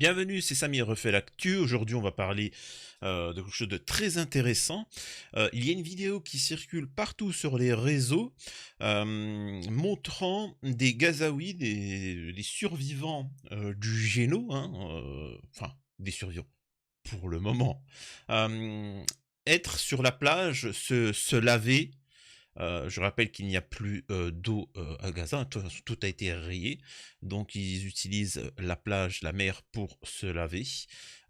Bienvenue, c'est Samy refait l'actu. Aujourd'hui, on va parler de quelque chose de très intéressant. Il y a une vidéo qui circule partout sur les réseaux montrant des Gazaouis, des survivants du Géno, hein, enfin des survivants pour le moment, euh, être sur la plage, se laver. Je rappelle qu'il n'y a plus d'eau à Gaza, tout a été rayé, donc ils utilisent la plage, la mer pour se laver,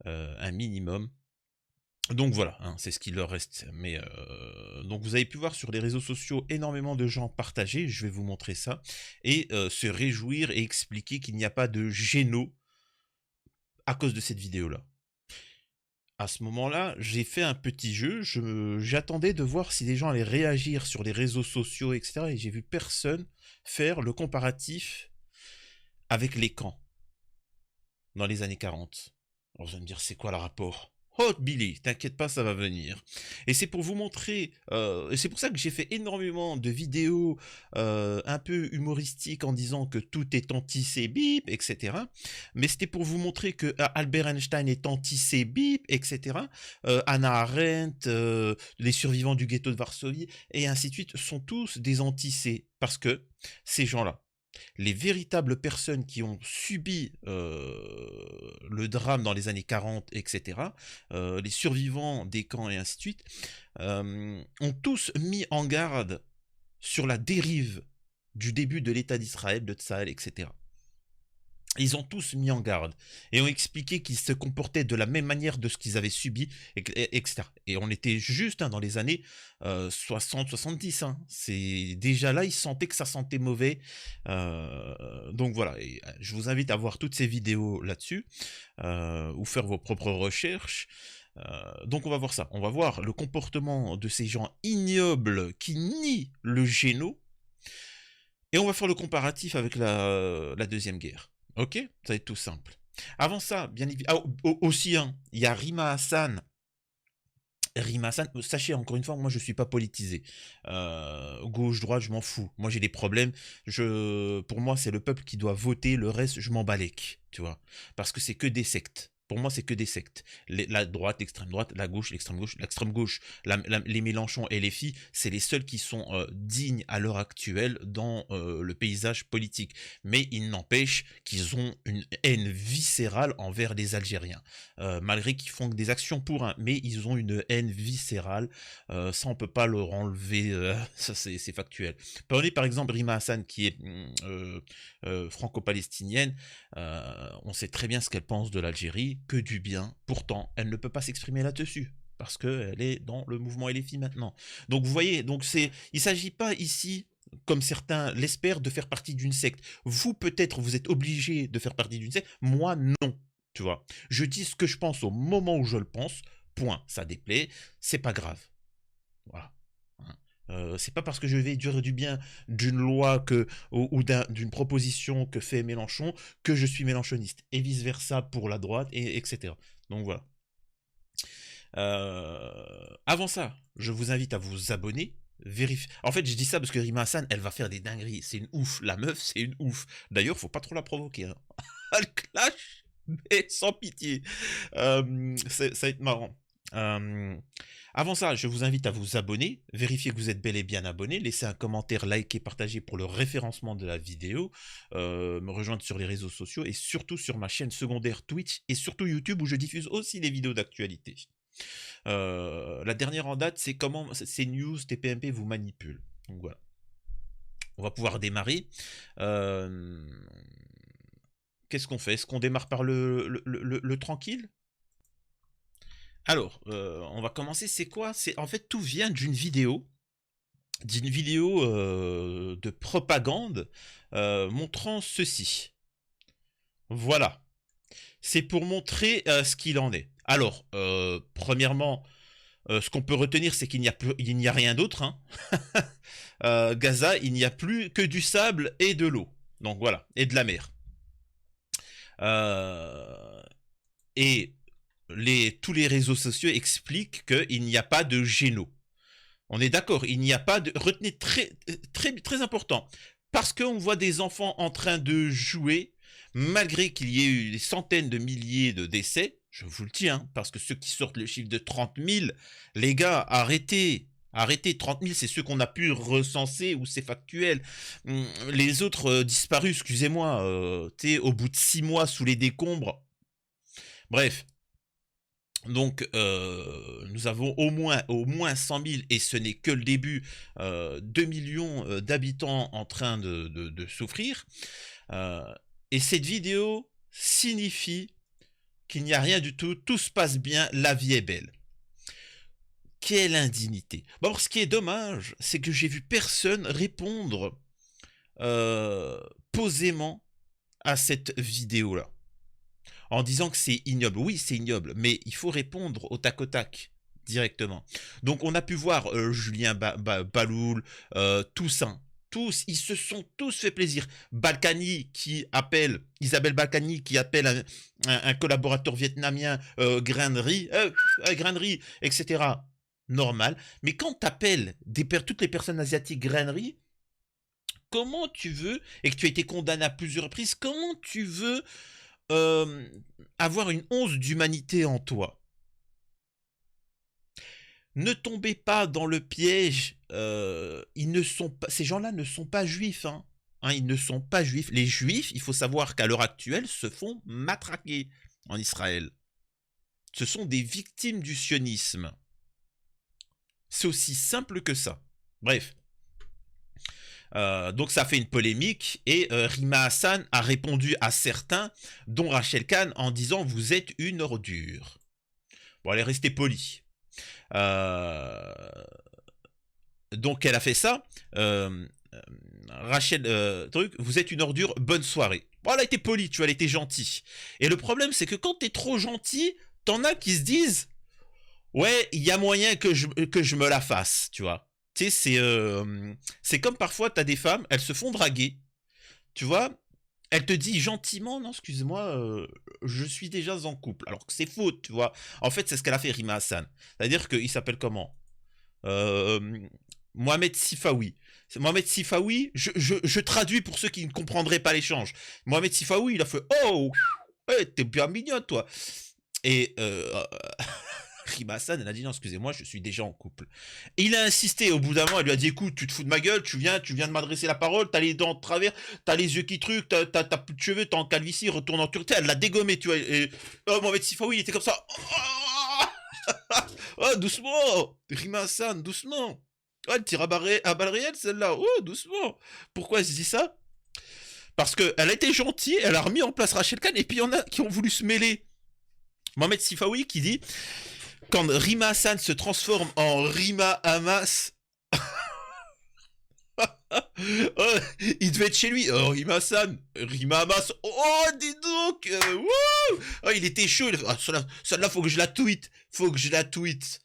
un minimum. Donc voilà, hein, c'est ce qu'il leur reste. Mais donc vous avez pu voir sur les réseaux sociaux énormément de gens partager, je vais vous montrer ça, et se réjouir et expliquer qu'il n'y a pas de géno à cause de cette vidéo-là. À ce moment-là, j'ai fait un petit jeu, j'attendais de voir si les gens allaient réagir sur les réseaux sociaux, etc. Et j'ai vu personne faire le comparatif avec les camps dans les années 40. Alors vous allez me dire, c'est quoi le rapport? Oh Billy, t'inquiète pas, ça va venir. Et c'est pour vous montrer, et c'est pour ça que j'ai fait énormément de vidéos un peu humoristiques en disant que tout est anti-bip, etc. Mais c'était pour vous montrer que Albert Einstein est anti-bip, etc. Hannah Arendt, les survivants du ghetto de Varsovie, et ainsi de suite, sont tous des anti-C. Parce que ces gens-là, les véritables personnes qui ont subi le drame dans les années 40, etc., les survivants des camps et ainsi de suite, ont tous mis en garde sur la dérive du début de l'État d'Israël, de Tsahal, etc. Ils ont tous mis en garde et ont expliqué qu'ils se comportaient de la même manière de ce qu'ils avaient subi, etc. Et on était juste dans les années 60-70. Hein. C'est déjà là, ils sentaient que ça sentait mauvais. Donc voilà, et, je vous invite à voir toutes ces vidéos là-dessus ou faire vos propres recherches. Donc on va voir ça. On va voir le comportement de ces gens ignobles qui nient le géno. Et on va faire le comparatif avec la Deuxième Guerre. Ok? Ça va être tout simple. Avant ça, bien évidemment, aussi, hein, il y a Rima Hassan. Rima Hassan, sachez encore une fois, moi je suis pas politisé. Gauche, droite, je m'en fous. Moi j'ai des problèmes. Pour moi, c'est le peuple qui doit voter. Le reste, je m'en balèque, tu vois. Parce que c'est que des sectes. Pour moi, c'est que des sectes. La droite, l'extrême droite, la gauche, l'extrême gauche, les Mélenchon et les filles, c'est les seuls qui sont dignes à l'heure actuelle dans le paysage politique. Mais il n'empêche qu'ils ont une haine viscérale envers les Algériens. Malgré qu'ils font des actions pour un, mais ils ont une haine viscérale. Ça, on peut pas leur enlever. Ça, c'est factuel. Prenez par exemple Rima Hassan, qui est franco-palestinienne. On sait très bien ce qu'elle pense de l'Algérie, que du bien. Pourtant, elle ne peut pas s'exprimer là-dessus parce qu'elle est dans le mouvement LFI maintenant. Donc vous voyez, il ne s'agit pas ici, comme certains l'espèrent, de faire partie d'une secte. Vous, peut-être, vous êtes obligé de faire partie d'une secte. Moi, non. Tu vois. Je dis ce que je pense au moment où je le pense. Point. Ça déplaît. C'est pas grave. Voilà. C'est pas parce que je vais dire du bien d'une loi ou d'une proposition que fait Mélenchon que je suis mélenchoniste. Et vice-versa pour la droite, etc. Donc voilà. Avant ça, je vous invite à vous abonner. En fait, je dis ça parce que Rima Hassan, elle va faire des dingueries. C'est une ouf. La meuf, c'est une ouf. D'ailleurs, faut pas trop la provoquer. Hein. Elle clash, mais sans pitié. Ça va être marrant. Avant ça, je vous invite à vous abonner, vérifier que vous êtes bel et bien abonné, laissez un commentaire, liker, partager pour le référencement de la vidéo, me rejoindre sur les réseaux sociaux et surtout sur ma chaîne secondaire Twitch et surtout YouTube où je diffuse aussi des vidéos d'actualité. La dernière en date, c'est comment ces news TPMP vous manipulent. Donc voilà. On va pouvoir démarrer. Qu'est-ce qu'on fait? Est-ce qu'on démarre par le tranquille? Alors, on va commencer. C'est quoi? En fait, tout vient d'une vidéo de propagande montrant ceci. Voilà. C'est pour montrer ce qu'il en est. Alors, premièrement, ce qu'on peut retenir, c'est qu'il n'y a rien d'autre. Hein. Gaza, il n'y a plus que du sable et de l'eau. Donc voilà, et de la mer. Et tous les réseaux sociaux expliquent qu'il n'y a pas de géno. On est d'accord, il n'y a pas de... Retenez très important. Parce qu'on voit des enfants en train de jouer, Malgré qu'il y ait eu des centaines de milliers de décès, je vous le dis, hein, parce que ceux qui sortent le chiffre de 30 000, les gars, arrêtez. Arrêtez, 30 000, c'est ceux qu'on a pu recenser ou c'est factuel. Les autres disparus, excusez-moi, au bout de 6 mois sous les décombres. Bref, donc nous avons au moins 100 000, et ce n'est que le début, 2 millions d'habitants en train de souffrir. Et cette vidéo signifie qu'il n'y a rien du tout, tout se passe bien, la vie est belle. Quelle indignité. Bon, alors, ce qui est dommage, c'est que j'ai vu personne répondre posément à cette vidéo-là, en disant que c'est ignoble. Oui, c'est ignoble, mais il faut répondre au tac au tac, directement. Donc on a pu voir Julien Baloul, Toussaint. Tous, ils se sont tous fait plaisir. Isabelle Balkany qui appelle un collaborateur vietnamien grainerie, etc. Normal. Mais quand tu appelles toutes les personnes asiatiques grainerie, comment tu veux, et que tu as été condamné à plusieurs reprises, comment tu veux euh, avoir une once d'humanité en toi? Ne tombez pas dans le piège. Ces gens-là ne sont pas juifs. Hein, ils ne sont pas juifs. Les juifs, il faut savoir qu'à l'heure actuelle, se font matraquer en Israël. Ce sont des victimes du sionisme. C'est aussi simple que ça. Bref. Donc ça fait une polémique, et Rima Hassan a répondu à certains, dont Rachel Kahn, en disant « Vous êtes une ordure ». Bon, elle est restée polie. Donc elle a fait ça. Rachel, vous êtes une ordure, bonne soirée. Bon, elle a été polie, tu vois, elle était gentille. Et le problème, c'est que quand t'es trop gentil, t'en as qui se disent « Ouais, il y a moyen que je me la fasse », tu vois. Tu sais, c'est comme parfois, t'as des femmes, elles se font draguer, tu vois. Elle te dit gentiment, non, excuse-moi, je suis déjà en couple. Alors que c'est faux, tu vois. En fait, c'est ce qu'elle a fait, Rima Hassan. C'est-à-dire qu'il s'appelle comment euh, Mohamed Sifawi. Mohamed Sifawi, je traduis pour ceux qui ne comprendraient pas l'échange. Mohamed Sifawi, il a fait « Oh, ouais, t'es bien mignonne, toi ». Et Rima Hassan, elle a dit « Non, excusez-moi, je suis déjà en couple ». Et il a insisté, au bout d'un moment, elle lui a dit « Écoute, tu te fous de ma gueule, tu viens de m'adresser la parole, t'as les dents de travers, t'as les yeux qui truquent, t'as plus de cheveux, t'es en calvitie, retourne en Turquie ». Elle l'a dégommé, tu vois. Et Mohamed Sifawi, il était comme ça. Oh, doucement, Rima Hassan, doucement. Oh, elle tire à balles réelles, celle-là. Oh, doucement. Pourquoi elle se dit ça? Parce qu'elle a été gentille, elle a remis en place Rachel Kahn, et puis il y en a qui ont voulu se mêler. Mohamed Sifawi qui dit « Quand Rima Hassan se transforme en Rima Hamas, oh, il devait être chez lui. Oh, Rima Hassan, Rima Hamas. Oh, dis donc. Oh, il était chaud. Celle-là, faut que je la tweete. Faut que je la tweete. »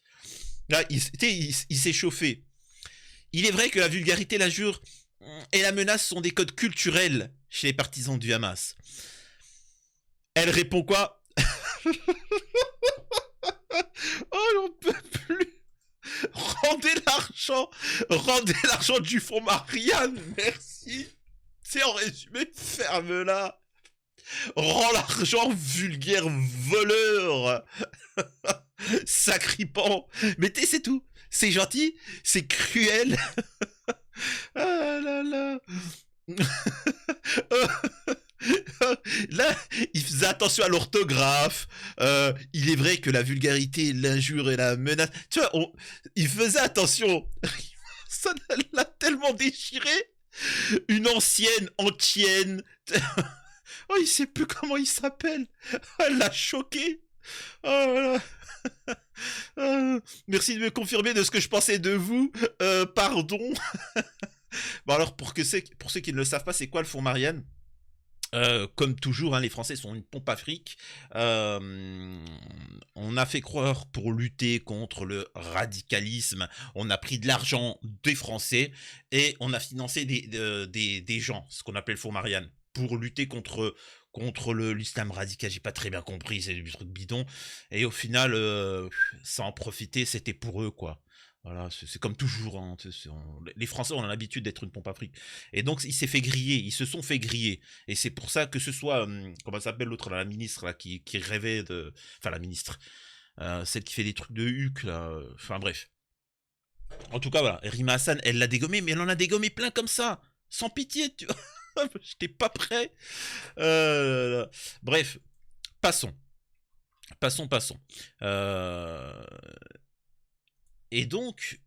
Là, il s'est chauffé. Il est vrai que la vulgarité, l'injure et la menace sont des codes culturels chez les partisans du Hamas. Elle répond quoi? Oh, j'en peux plus. Rendez l'argent du fonds Marianne, merci. C'est en résumé, ferme-la. Rends l'argent, vulgaire voleur. Sacripant. Mais c'est tout. C'est gentil, c'est cruel. Ah là là. Là, il faisait attention à l'orthographe. Il est vrai que la vulgarité, l'injure et la menace. Tu vois, il faisait attention. Ça l'a tellement déchiré. Une ancienne antienne. Oh, il sait plus comment il s'appelle. Elle l'a choqué. Oh merci de me confirmer de ce que je pensais de vous. Pardon. Bon, alors, pour ceux qui ne le savent pas, c'est quoi le fonds Marianne? Comme toujours, hein, les Français sont une pompe à fric. On a fait croire, pour lutter contre le radicalisme, on a pris de l'argent des Français et on a financé des gens, ce qu'on appelle le fonds Marianne, pour lutter contre l'islam radical. J'ai pas très bien compris, c'est du truc bidon. Et au final, ça en profitait, c'était pour eux, quoi. Voilà, c'est comme toujours, hein, les Français ont l'habitude d'être une pompe à fric. Et donc il s'est fait griller, ils se sont fait griller. Et c'est pour ça que ce soit, comment ça s'appelle l'autre, la ministre, là, qui rêvait de... Enfin la ministre, celle qui fait des trucs de huc, là, enfin bref. En tout cas, voilà, Rima Hassan, elle l'a dégommé, mais elle en a dégommé plein comme ça, sans pitié, tu vois. J'étais pas prêt. Euh, Bref, passons. Passons. Euh, Et donc,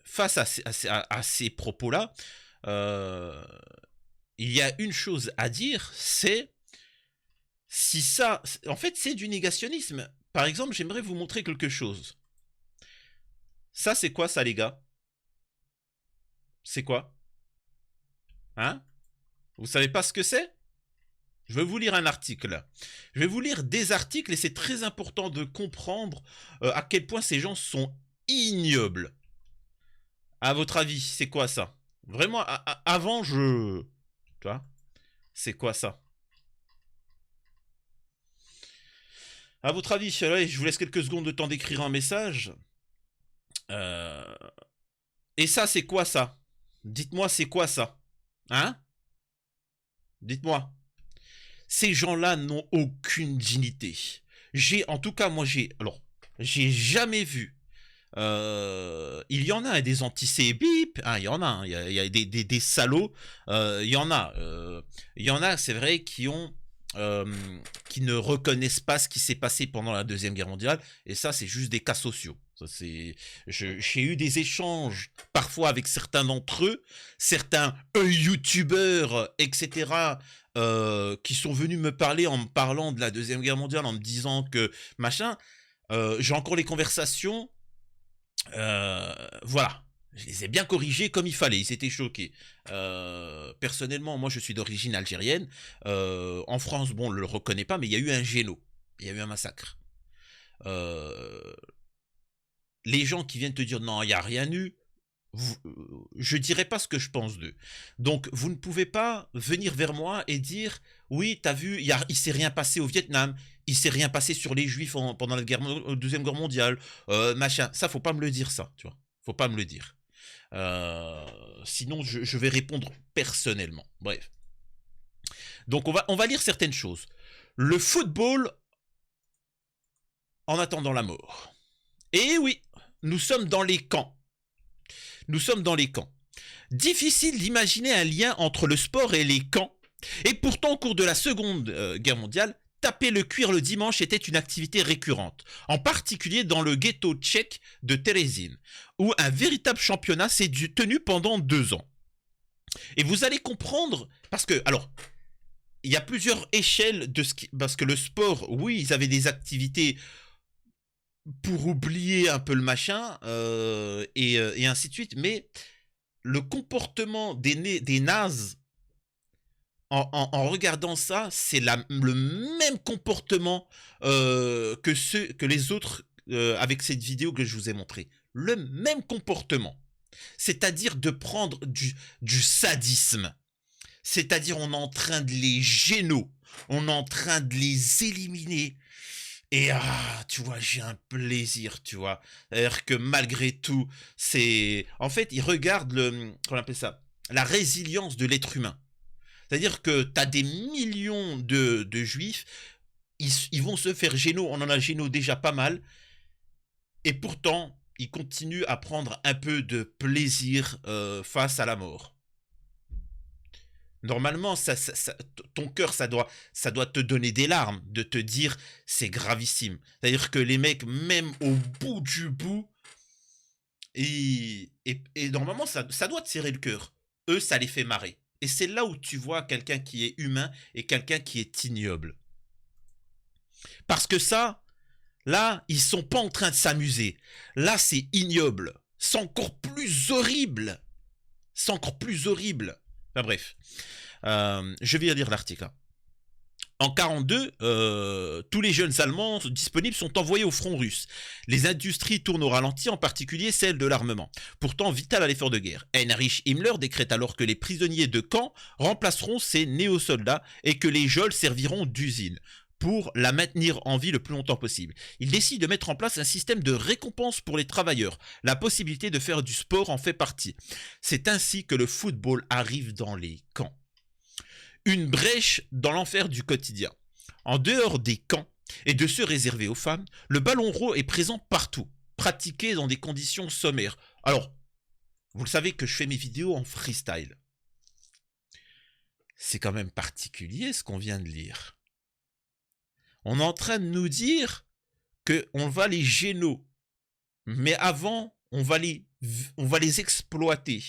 face à ces propos-là, euh, il y a une chose à dire, c'est si ça... En fait, c'est du négationnisme. Par exemple, j'aimerais vous montrer quelque chose. Ça, c'est quoi ça, les gars? C'est quoi? Hein? Vous savez pas ce que c'est? Je vais vous lire un article. Je vais vous lire des articles et c'est très important de comprendre à quel point ces gens sont ignobles. À votre avis, c'est quoi ça? Vraiment, avant, je... Tu vois? C'est quoi ça? À votre avis, allez, je vous laisse quelques secondes de temps d'écrire un message. Euh, Et ça, c'est quoi ça? Dites-moi, c'est quoi ça? Hein? Dites-moi. Ces gens-là n'ont aucune dignité. En tout cas, moi, j'ai jamais vu. Il y en a des antisémites, hein, il y en a, hein, il y a des salauds, il y en a. Il y en a, c'est vrai, euh, qui ne reconnaissent pas ce qui s'est passé pendant la Deuxième Guerre mondiale, et ça, c'est juste des cas sociaux. J'ai eu des échanges parfois avec certains d'entre eux, certains youtubeurs, etc., qui sont venus me parler en me parlant de la Deuxième Guerre mondiale, en me disant que machin. J'ai encore les conversations. Voilà. Je les ai bien corrigés comme il fallait, ils étaient choqués. Personnellement, moi je suis d'origine algérienne. En France, bon, on ne le reconnaît pas, mais il y a eu un géno. Il y a eu un massacre. Euh, les gens qui viennent te dire non, il n'y a rien eu, je dirais pas ce que je pense d'eux. Donc, vous ne pouvez pas venir vers moi et dire oui, t'as vu, il s'est rien passé au Vietnam, il s'est rien passé sur les Juifs pendant la deuxième guerre mondiale, machin. Ça, faut pas me le dire, ça, tu vois. Faut pas me le dire. Euh, Sinon, je vais répondre personnellement. Bref. Donc, on va lire certaines choses. Le football en attendant la mort. Et oui, nous sommes dans les camps. Nous sommes dans les camps. Difficile d'imaginer un lien entre le sport et les camps. Et pourtant, au cours de la Seconde Guerre mondiale, taper le cuir le dimanche était une activité récurrente, en particulier dans le ghetto tchèque de Terezín, où un véritable championnat s'est tenu pendant 2 ans. Et vous allez comprendre, parce que, alors, il y a plusieurs échelles de ce qui... Parce que le sport, oui, ils avaient des activités pour oublier un peu le machin, et ainsi de suite, mais le comportement des nazes en regardant ça, c'est le même comportement que les autres avec cette vidéo que je vous ai montrée. Le même comportement. C'est-à-dire de prendre du sadisme. C'est-à-dire on est en train de les géno. On est en train de les éliminer. Et tu vois, j'ai un plaisir, tu vois. C'est-à-dire que malgré tout, c'est... En fait, ils regardent comment on appelle ça? La résilience de l'être humain. C'est-à-dire que tu as des millions de juifs, ils vont se faire géno, on en a géno déjà pas mal, et pourtant, ils continuent à prendre un peu de plaisir face à la mort. Normalement, ton cœur, ça doit te donner des larmes, de te dire c'est gravissime. C'est-à-dire que les mecs, même au bout du bout, et normalement, ça doit te serrer le cœur. Eux, ça les fait marrer. Et c'est là où tu vois quelqu'un qui est humain et quelqu'un qui est ignoble. Parce que ça, là, ils sont pas en train de s'amuser. Là, c'est ignoble. C'est encore plus horrible. C'est encore plus horrible. Enfin bref. Je vais lire l'article. En 1942, tous les jeunes Allemands disponibles sont envoyés au front russe. Les industries tournent au ralenti, en particulier celle de l'armement, pourtant vital à l'effort de guerre. Heinrich Himmler décrète alors que les prisonniers de camp remplaceront ces néo-soldats et que les geôles serviront d'usines. pour la maintenir en vie le plus longtemps possible. Il décide de mettre en place un système de récompense pour les travailleurs. La possibilité de faire du sport en fait partie. C'est ainsi que le football arrive dans les camps. Une brèche dans l'enfer du quotidien. En dehors des camps et de ceux réservés aux femmes, le ballon rond est présent partout, pratiqué dans des conditions sommaires. Alors, vous le savez que je fais mes vidéos en freestyle. C'est quand même particulier ce qu'on vient de lire. On est en train de nous dire qu'on va les géno, mais avant, on va les exploiter.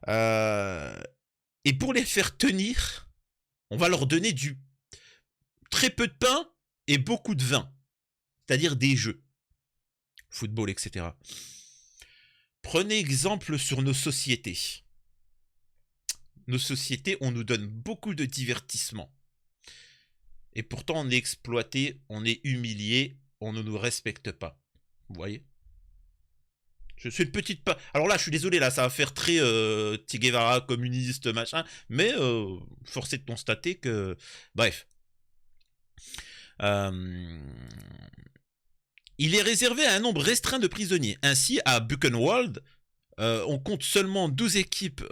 Et pour les faire tenir, on va leur donner du très peu de pain et beaucoup de vin, c'est-à-dire des jeux, football, etc. Prenez exemple sur nos sociétés. Nos sociétés, on nous donne beaucoup de divertissement. Et pourtant, on est exploité, on est humilié, on ne nous respecte pas. Vous voyez ? Je suis une petite... Alors là, je suis désolé, là, ça va faire très Che Guevara, communiste, machin, mais force est de constater que... Bref. Il est réservé à un nombre restreint de prisonniers. Ainsi, à Buchenwald, on compte seulement 12 équipes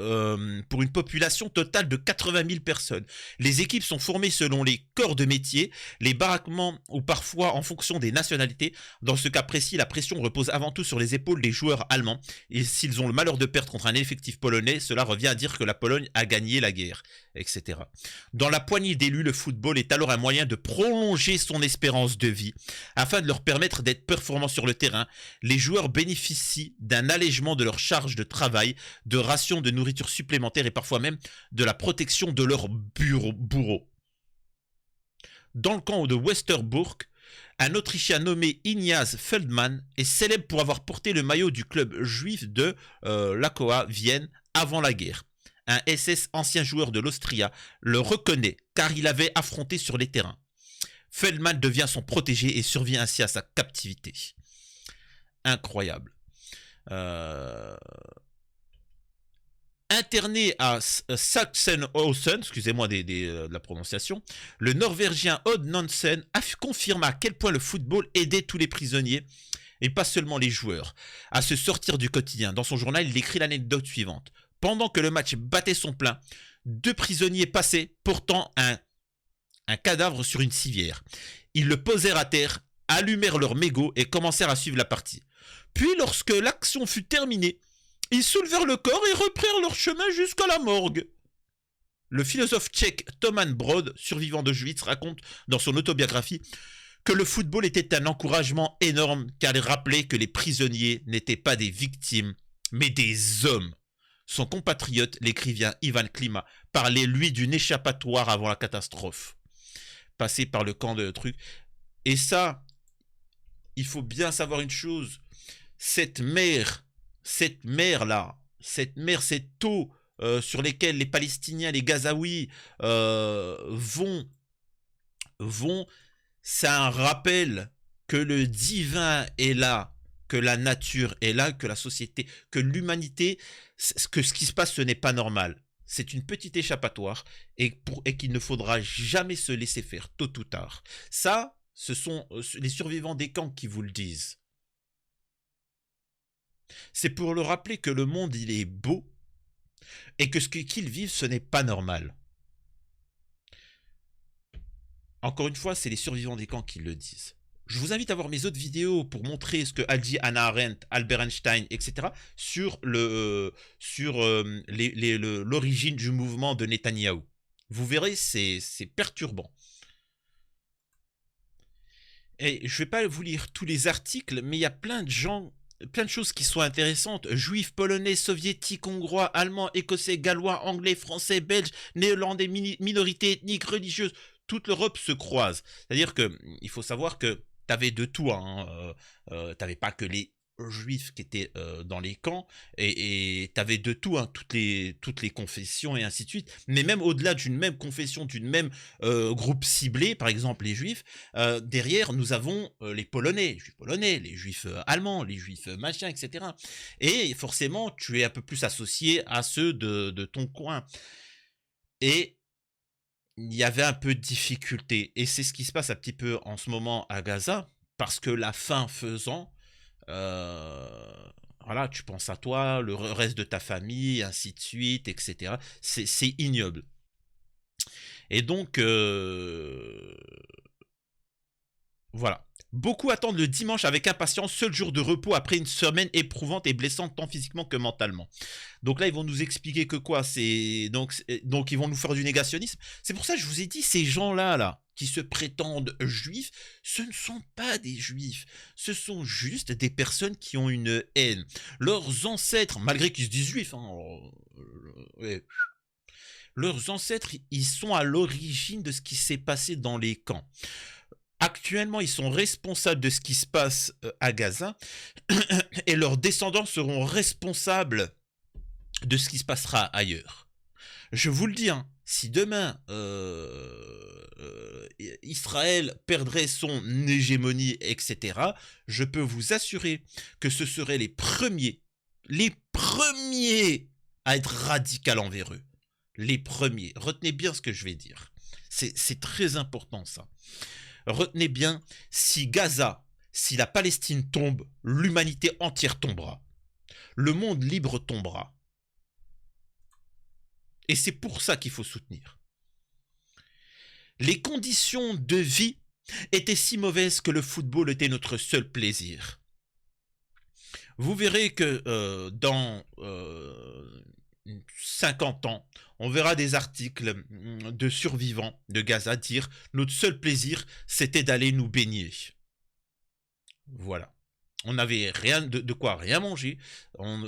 pour une population totale de 80 000 personnes. Les équipes sont formées selon les corps de métier, les baraquements ou parfois en fonction des nationalités. Dans ce cas précis, la pression repose avant tout sur les épaules des joueurs allemands. Et s'ils ont le malheur de perdre contre un effectif polonais, cela revient à dire que la Pologne a gagné la guerre, etc. Dans la poignée d'élus, le football est alors un moyen de prolonger son espérance de vie. Afin de leur permettre d'être performants sur le terrain, les joueurs bénéficient d'un allègement de leur charge de travail, de rations de nourriture supplémentaires et parfois même de la protection de leurs bourreaux. Dans le camp de Westerburg, un Autrichien nommé Ignaz Feldmann est célèbre pour avoir porté le maillot du club juif de Lakoa Vienne avant la guerre. Un SS ancien joueur de l'Austria le reconnaît car il avait affronté sur les terrains. Feldmann devient son protégé et survit ainsi à sa captivité. Incroyable. Interné à Sachsenhausen, excusez-moi de la prononciation, le Norvégien Odd Nansen confirme à quel point le football aidait tous les prisonniers, et pas seulement les joueurs, à se sortir du quotidien. Dans son journal, il écrit l'anecdote suivante. Pendant que le match battait son plein, 2 prisonniers passaient, portant un cadavre sur une civière. Ils le posèrent à terre, allumèrent leur mégot et commencèrent à suivre la partie. Puis, lorsque l'action fut terminée, ils soulevèrent le corps et reprirent leur chemin jusqu'à la morgue. Le philosophe tchèque Toman Brod, survivant d'Auschwitz, raconte dans son autobiographie que le football était un encouragement énorme car il rappelait que les prisonniers n'étaient pas des victimes, mais des hommes. Son compatriote, l'écrivain Ivan Klima, parlait lui d'une échappatoire avant la catastrophe. Passé par le camp de trucs. Et ça, il faut bien savoir une chose. Cette mer, ces eaux sur lesquelles les Palestiniens, les Gazaouis vont, c'est un rappel que le divin est là, que la nature est là, que la société, que l'humanité, que ce qui se passe, ce n'est pas normal. C'est une petite échappatoire et qu'il ne faudra jamais se laisser faire, tôt ou tard. Ça, ce sont les survivants des camps qui vous le disent. C'est pour leur rappeler que le monde, il est beau et que ce qu'ils vivent, ce n'est pas normal. Encore une fois, c'est les survivants des camps qui le disent. Je vous invite à voir mes autres vidéos pour montrer ce que a dit Hannah Arendt, Albert Einstein, etc. sur l'origine du mouvement de Netanyahou. Vous verrez, c'est perturbant. Et je ne vais pas vous lire tous les articles, mais il y a plein de choses qui sont intéressantes. Juifs, polonais, soviétiques, hongrois, allemands, écossais, gallois, anglais, français, belges, néerlandais, minorités ethniques, religieuses. Toute l'Europe se croise. C'est-à-dire qu'il faut savoir que tu avais de tout. Tu n'avais pas que les juifs qui étaient dans les camps et tu avais de tout, toutes les confessions et ainsi de suite. Mais même au-delà d'une même confession, d'une même groupe ciblé, par exemple les juifs, derrière nous avons les polonais, les juifs allemands, les juifs machin, etc. Et forcément, tu es un peu plus associé à ceux de ton coin. Et il y avait un peu de difficulté. Et c'est ce qui se passe un petit peu en ce moment à Gaza, parce que la faim faisant, voilà, tu penses à toi, le reste de ta famille, ainsi de suite, etc. C'est ignoble. Et donc, voilà. Beaucoup attendent le dimanche avec impatience, seul jour de repos après une semaine éprouvante et blessante tant physiquement que mentalement. Donc là, ils vont nous expliquer que quoi, c'est donc ils vont nous faire du négationnisme. C'est pour ça que je vous ai dit, ces gens-là, là, qui se prétendent juifs, ce ne sont pas des juifs. Ce sont juste des personnes qui ont une haine. Leurs ancêtres, malgré qu'ils se disent juifs, hein, ouais, leurs ancêtres, ils sont à l'origine de ce qui s'est passé dans les camps. Actuellement, ils sont responsables de ce qui se passe à Gaza et leurs descendants seront responsables de ce qui se passera ailleurs. Je vous le dis, hein, si demain Israël perdrait son hégémonie, etc., je peux vous assurer que ce seraient les premiers à être radicaux envers eux. Les premiers. Retenez bien ce que je vais dire. C'est très important ça. Retenez bien, si Gaza, si la Palestine tombe, l'humanité entière tombera. Le monde libre tombera. Et c'est pour ça qu'il faut soutenir. Les conditions de vie étaient si mauvaises que le football était notre seul plaisir. Vous verrez que dans 50 ans, on verra des articles de survivants de Gaza dire notre seul plaisir, c'était d'aller nous baigner. Voilà. On n'avait rien de quoi rien manger.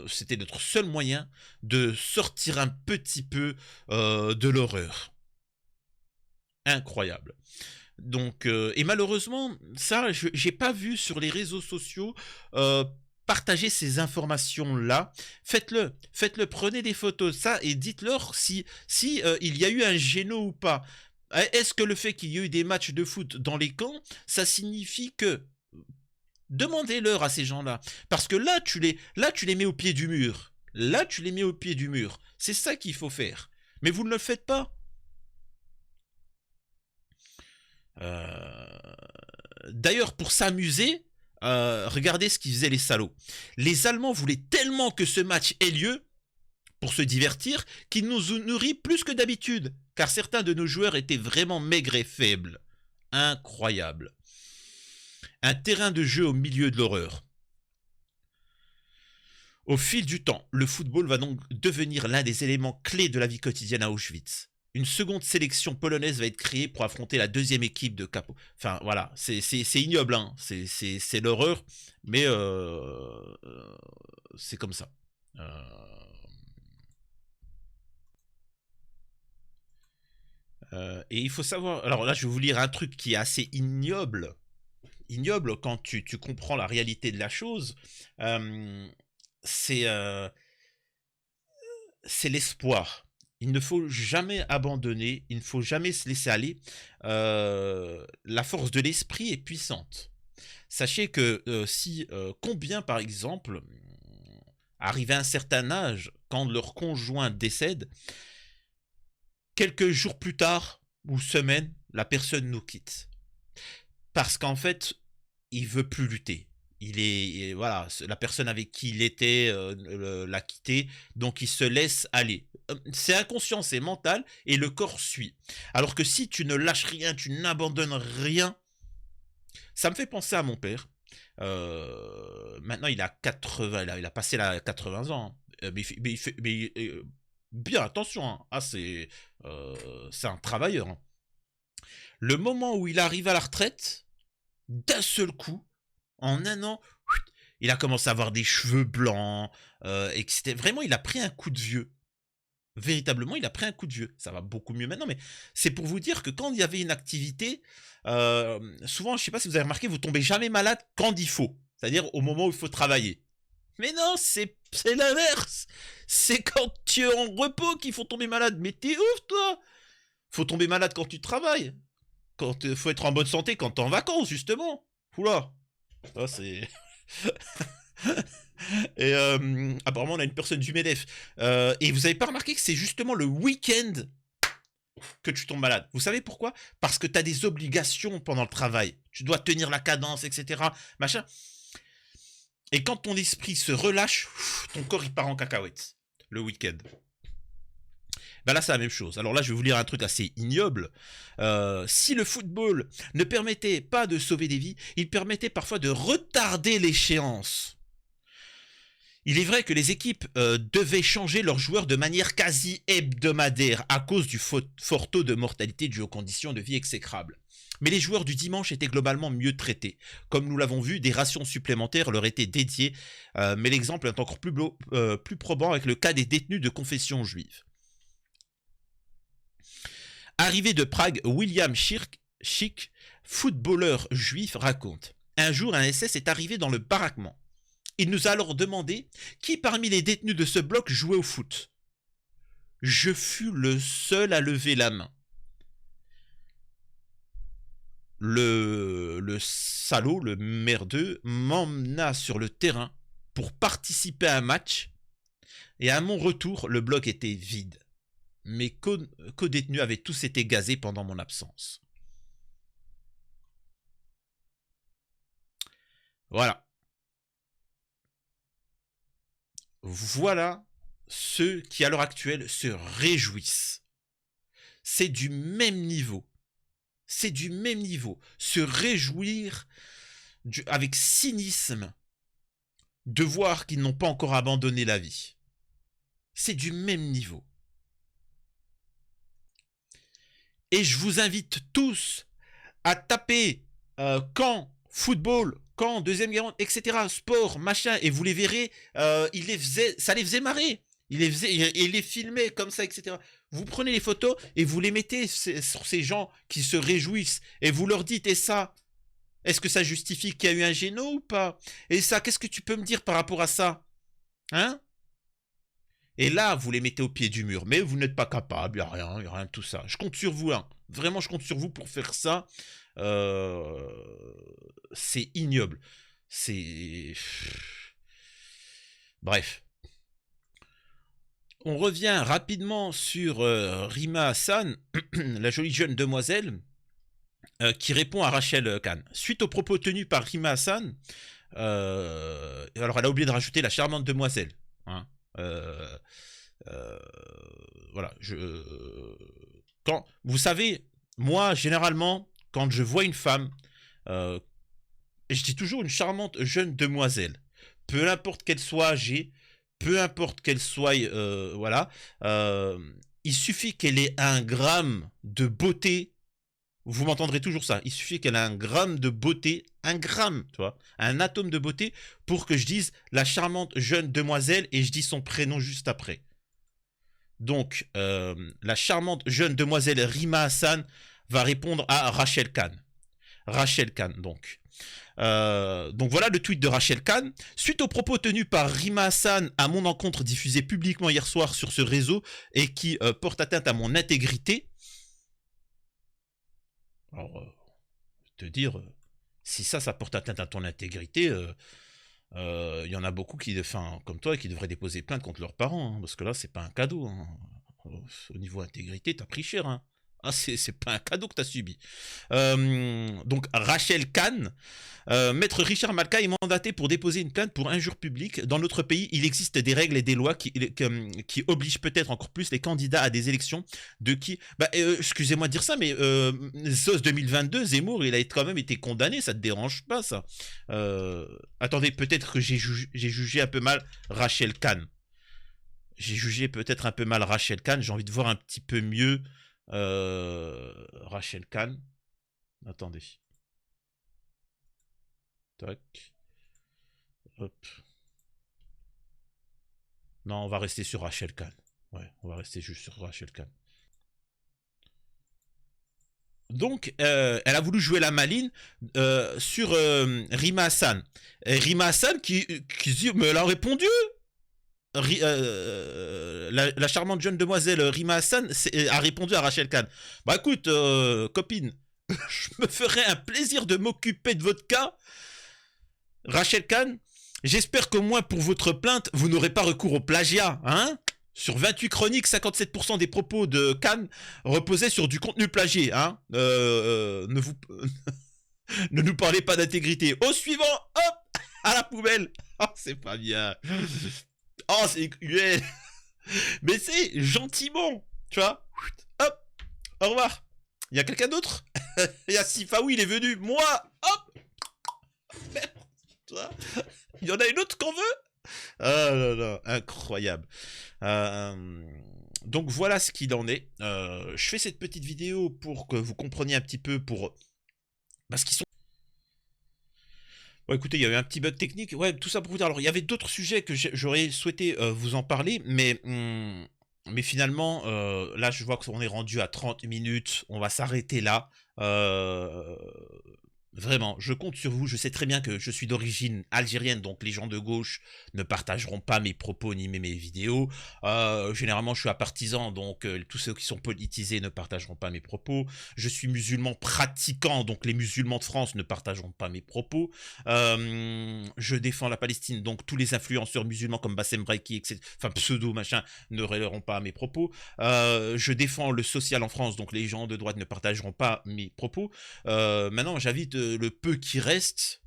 C'était notre seul moyen de sortir un petit peu de l'horreur. Incroyable. Donc, et malheureusement, ça, j'ai pas vu sur les réseaux sociaux partager ces informations-là. Faites-le, prenez des photos de ça et dites-leur si il y a eu un géno ou pas. Est-ce que le fait qu'il y ait eu des matchs de foot dans les camps, ça signifie que demandez-leur à ces gens-là, parce que là tu les mets au pied du mur. Là, tu les mets au pied du mur. C'est ça qu'il faut faire. Mais vous ne le faites pas. D'ailleurs, pour s'amuser, regardez ce qu'ils faisaient les salauds. Les Allemands voulaient tellement que ce match ait lieu, pour se divertir, qu'ils nous nourrissent plus que d'habitude, car certains de nos joueurs étaient vraiment maigres et faibles. Incroyable. Un terrain de jeu au milieu de l'horreur. Au fil du temps, le football va donc devenir l'un des éléments clés de la vie quotidienne à Auschwitz. Une seconde sélection polonaise va être créée pour affronter la deuxième équipe de Capo. Enfin voilà, c'est ignoble, hein. C'est l'horreur, mais c'est comme ça. Et il faut savoir. Alors là, je vais vous lire un truc qui est assez ignoble. Ignoble quand tu comprends la réalité de la chose. C'est l'espoir. Il ne faut jamais abandonner, il ne faut jamais se laisser aller. La force de l'esprit est puissante. Sachez que si combien par exemple, arrivé à un certain âge, quand leur conjoint décède, quelques jours plus tard ou semaines, la personne nous quitte. Parce qu'en fait, il veut plus lutter. Voilà, la personne avec qui il était l'a quitté, donc il se laisse aller. C'est inconscient, c'est mental, et le corps suit. Alors que si tu ne lâches rien, tu n'abandonnes rien, ça me fait penser à mon père. Maintenant, il a 80, il a passé la 80 ans. Bien attention, hein. Ah, c'est un travailleur, hein. Le moment où il arrive à la retraite, d'un seul coup, en un an, il a commencé à avoir des cheveux blancs, et que c'était vraiment, il a pris un coup de vieux. Véritablement, il a pris un coup de vieux. Ça va beaucoup mieux maintenant, mais c'est pour vous dire que quand il y avait une activité, souvent, je ne sais pas si vous avez remarqué, vous tombez jamais malade quand il faut. C'est-à-dire au moment où il faut travailler. Mais non, c'est l'inverse. C'est quand tu es en repos qu'il faut tomber malade. Mais t'es ouf, toi. Faut tomber malade quand tu travailles. Quand faut être en bonne santé quand t'es en vacances, justement. Oula. Ça, c'est... Et apparemment, on a une personne du MEDEF. Et vous avez pas remarqué que c'est justement le week-end que tu tombes malade. Vous savez pourquoi? Parce que tu as des obligations pendant le travail. Tu dois tenir la cadence, etc. Machin. Et quand ton esprit se relâche, ton corps il part en cacahuète le week-end. Ben là, c'est la même chose. Alors là, je vais vous lire un truc assez ignoble. Si le football ne permettait pas de sauver des vies, il permettait parfois de retarder l'échéance. Il est vrai que les équipes devaient changer leurs joueurs de manière quasi hebdomadaire à cause du fort taux de mortalité dû aux conditions de vie exécrables. Mais les joueurs du dimanche étaient globalement mieux traités. Comme nous l'avons vu, des rations supplémentaires leur étaient dédiées, mais l'exemple est encore plus probant avec le cas des détenus de confession juive. Arrivé de Prague, William Schick, footballeur juif, raconte: un jour, un SS est arrivé dans le baraquement. Il nous a alors demandé qui parmi les détenus de ce bloc jouait au foot. Je fus le seul à lever la main. Le salaud, le merdeux, m'emmena sur le terrain pour participer à un match, et à mon retour, le bloc était vide. Mes co-détenus avaient tous été gazés pendant mon absence. Voilà. Voilà ceux qui, à l'heure actuelle, se réjouissent. C'est du même niveau. C'est du même niveau. Se réjouir avec cynisme de voir qu'ils n'ont pas encore abandonné la vie. C'est du même niveau. Et je vous invite tous à taper camp, football, camp, deuxième guerre, etc., sport, machin, et vous les verrez, ça les faisait marrer. Il les filmait comme ça, etc. Vous prenez les photos et vous les mettez sur ces gens qui se réjouissent, et vous leur dites, et ça, est-ce que ça justifie qu'il y a eu un géno ou pas? Et ça, qu'est-ce que tu peux me dire par rapport à ça? Hein? Et là, vous les mettez au pied du mur. Mais vous n'êtes pas capable, il n'y a rien de tout ça. Je compte sur vous, hein. Vraiment, je compte sur vous pour faire ça. C'est ignoble. C'est... Bref. On revient rapidement sur Rima Hassan, la jolie jeune demoiselle, qui répond à Rachel Kahn. Suite aux propos tenus par Rima Hassan, alors elle a oublié de rajouter la charmante demoiselle. Hein. Voilà, quand vous savez, moi généralement quand je vois une femme, je dis toujours une charmante jeune demoiselle, peu importe qu'elle soit âgée, peu importe qu'elle soit, voilà, il suffit qu'elle ait un gramme de beauté. Vous m'entendrez toujours ça. Il suffit qu'elle ait un gramme de beauté, un gramme, tu vois, un atome de beauté, pour que je dise la charmante jeune demoiselle et je dis son prénom juste après. Donc, la charmante jeune demoiselle Rima Hassan va répondre à Rachel Kahn. Rachel Kahn, donc. Donc voilà le tweet de Rachel Kahn. Suite aux propos tenus par Rima Hassan à mon encontre diffusés publiquement hier soir sur ce réseau et qui portent atteinte à mon intégrité. Alors, te dire, si ça porte atteinte à ton intégrité, y en a beaucoup qui, enfin, comme toi, qui devraient déposer plainte contre leurs parents, hein, parce que là, c'est pas un cadeau. Hein. Au niveau intégrité, t'as pris cher. Hein. Ah, c'est pas un cadeau que t'as subi. Donc, Rachel Kahn, Maître Richard Malka est mandaté pour déposer une plainte pour injure publique. Dans notre pays, il existe des règles et des lois qui obligent peut-être encore plus les candidats à des élections de qui... Bah, excusez-moi de dire ça, mais SOS 2022, Zemmour, il a quand même été condamné, ça te dérange pas, ça? Attendez, peut-être que j'ai jugé un peu mal Rachel Kahn. J'ai jugé peut-être un peu mal Rachel Kahn, j'ai envie de voir un petit peu mieux Rachel Kahn. Attendez. Tac. Hop. Non, on va rester sur Rachel Kahn. Ouais, on va rester juste sur Rachel Kahn. Donc, elle a voulu jouer la maline sur Rima Hassan. Et Rima Hassan qui dit, mais elle a répondu. La charmante jeune demoiselle Rima Hassan a répondu à Rachel Kahn. Bah écoute, copine, je me ferais un plaisir de m'occuper de votre cas. Rachel Kahn, j'espère qu'au moins pour votre plainte, vous n'aurez pas recours au plagiat, hein? Sur 28 chroniques, 57% des propos de Khan reposaient sur du contenu plagié. Hein. Ne nous parlez pas d'intégrité. Au suivant, hop, à la poubelle. Oh, c'est pas bien. Oh, c'est cruel. Mais c'est gentiment, tu vois. Hop, au revoir. Il y a quelqu'un d'autre? Il y a Sifaoui, il est venu. Moi, hop. Merde, tu vois. Il y en a une autre qu'on veut. Ah là là, incroyable. Donc voilà ce qu'il en est. Je fais cette petite vidéo pour que vous compreniez un petit peu parce qu'ils sont... Bon, écoutez, il y a eu un petit bug technique. Ouais, tout ça pour vous dire. Alors, il y avait d'autres sujets que j'aurais souhaité vous en parler, mais finalement, là, je vois qu'on est rendu à 30 minutes. On va s'arrêter là. Vraiment, je compte sur vous. Je sais très bien que je suis d'origine algérienne, donc les gens de gauche ne partageront pas mes propos ni mes vidéos. Généralement, je suis un partisan, donc tous ceux qui sont politisés ne partageront pas mes propos. Je suis musulman pratiquant, donc les musulmans de France ne partageront pas mes propos. Je défends la Palestine, donc tous les influenceurs musulmans comme Bassem Braiki, etc., enfin pseudo machin, ne relaieront pas mes propos. Je défends le social en France, donc les gens de droite ne partageront pas mes propos. Maintenant, j'invite le peu qui reste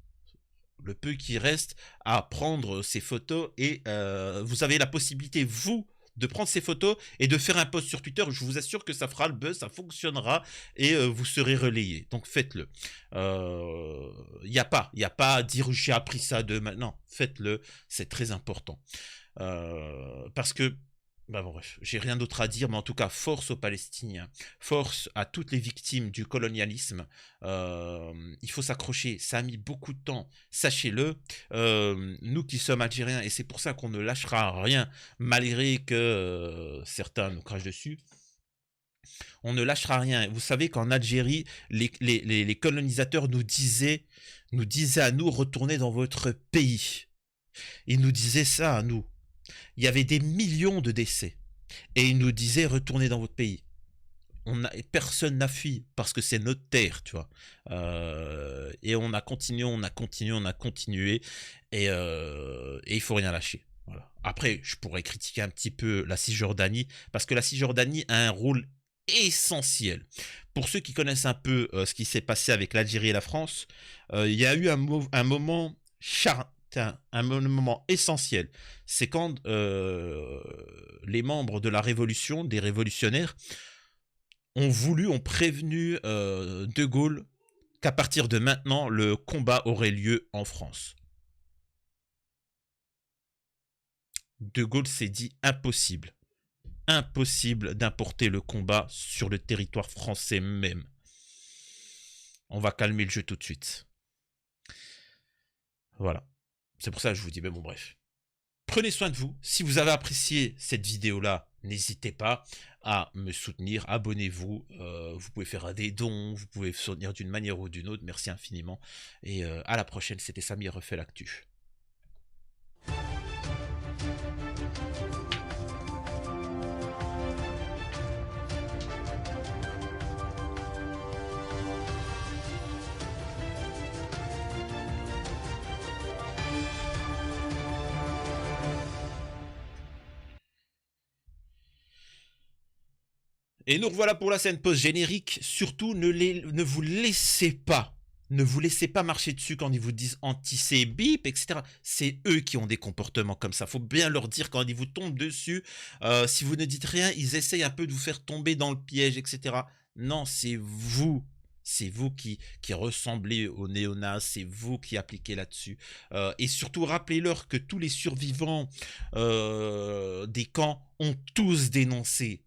à prendre ces photos et vous avez la possibilité, vous, de prendre ces photos et de faire un post sur Twitter. Je vous assure que ça fera le buzz, ça fonctionnera et vous serez relayé. Donc faites-le. Il n'y a pas à dire j'ai appris ça de maintenant. Faites-le, c'est très important. Parce que bah bon, bref, j'ai rien d'autre à dire, mais en tout cas, force aux Palestiniens, force à toutes les victimes du colonialisme. Il faut s'accrocher, ça a mis beaucoup de temps, sachez-le. Nous qui sommes Algériens, et c'est pour ça qu'on ne lâchera rien, malgré que certains nous crachent dessus, on ne lâchera rien. Vous savez qu'en Algérie, les colonisateurs nous disaient à nous, retournez dans votre pays. Ils nous disaient ça à nous. Il y avait des millions de décès. Et il nous disait, retournez dans votre pays. Personne n'a fui, parce que c'est notre terre, tu vois. Et on a continué, et il faut rien lâcher. Voilà. Après, je pourrais critiquer un petit peu la Cisjordanie, parce que la Cisjordanie a un rôle essentiel. Pour ceux qui connaissent un peu ce qui s'est passé avec l'Algérie et la France, il y a eu un moment un moment essentiel. C'est quand les membres de la révolution, des révolutionnaires, ont prévenu De Gaulle qu'à partir de maintenant, le combat aurait lieu en France. De Gaulle s'est dit impossible. Impossible d'importer le combat sur le territoire français même. On va calmer le jeu tout de suite. Voilà. C'est pour ça que je vous dis, mais bon bref. Prenez soin de vous. Si vous avez apprécié cette vidéo-là, n'hésitez pas à me soutenir. Abonnez-vous. Vous pouvez faire des dons. Vous pouvez soutenir d'une manière ou d'une autre. Merci infiniment. Et à la prochaine. C'était Samy refait l'actu. Et nous revoilà pour la scène post-générique. Surtout, ne vous laissez pas. Ne vous laissez pas marcher dessus quand ils vous disent anti bip, etc. C'est eux qui ont des comportements comme ça. Faut bien leur dire quand ils vous tombent dessus. Si vous ne dites rien, ils essayent un peu de vous faire tomber dans le piège, etc. Non, c'est vous. C'est vous qui ressemblez aux néonazis, c'est vous qui appliquez là-dessus. Et surtout, rappelez-leur que tous les survivants des camps ont tous dénoncé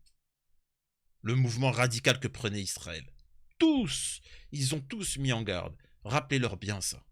le mouvement radical que prenait Israël. Tous, ils ont tous mis en garde. Rappelez-leur bien ça.